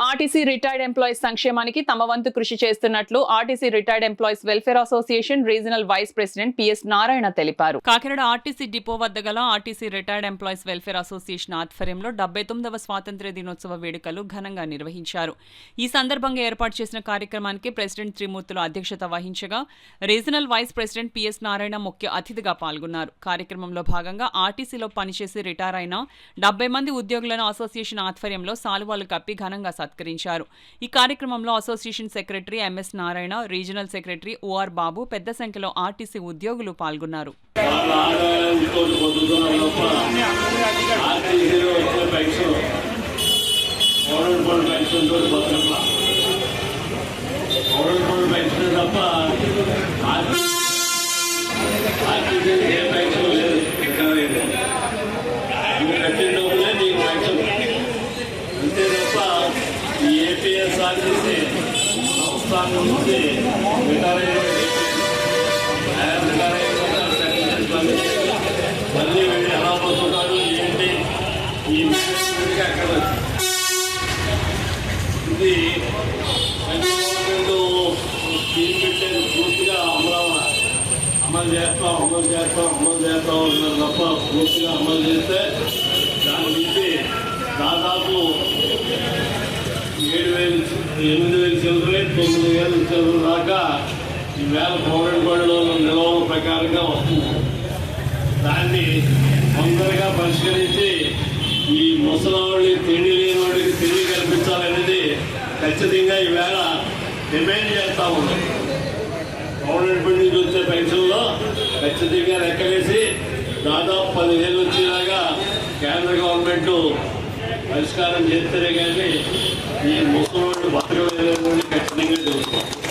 RTC retired employees సంక్షేమానికి తమ వంతు కృషి చేస్తున్నట్లు RTC retired employees welfare association regional vice president PS Narayana తెలిపారు. కాకినాడ ఆర్టీసీ డిపో వద్ద గల RTC retired employees welfare association ఆధ్వర్యంలో 79వ స్వాతంత్ర్య దినోత్సవ వేడుకలు ఘనంగా నిర్వహించారు. ఈ సందర్భంగా ఏర్పాటు చేసిన కార్యక్రమానికి ప్రెసిడెంట్ త్రిమూర్తులు అధ్యక్షత వహించగా regional vice president PS Narayana ముఖ్య అతిథిగా పాల్గొన్నారు. కార్యక్రమంలో భాగంగా ఆర్టీసీలో పనిచేసి రిటైర్ అయిన 70 మంది ఉద్యోగులను అసోసియేషన్ ఆధ్వర్యంలో సాలువాలు కప్పి ఘనంగా సత్కరించారు. ఈ కార్యక్రమంలో association secretary M S Narayana, regional secretary O R Babu, పెద్ద సంఖ్యలో ఆర్టీసీ ఉద్యోగులు పాల్గొన్నారు. సంస్థానం నుంచి మళ్ళీ వీళ్ళు ఎలా పోతున్నారు ఏంటి ఈ మేనేజ్మెంట్కి అక్కడ ఇది స్కీమ్ పెట్టేది పూర్తిగా అమలు చేస్తాం తప్ప పూర్తిగా అమలు చేస్తే దాని నుంచి దాదాపు 8,000 చిల్లరే 9,000 చిల్లర దాకా ఈవేళ పౌరంగోడలో నిలవల ప్రకారంగా వస్తుంది. దాన్ని తొందరగా పరిష్కరించి ఈ ముసలాళ్ళని తిండి లేని వాడికి తిండి కల్పించాలనేది ఖచ్చితంగా ఈవేళ డిమాండ్ చేస్తా ఉన్నాం. గవర్నమెంట్ నుంచి వచ్చే పెన్షన్లో ఖచ్చితంగా లెక్కలేసి దాదాపు 10,000 వచ్చేలాగా కేంద్ర గవర్నమెంట్ పరిష్కారం చేస్తేనే కానీ ఈ ముసలి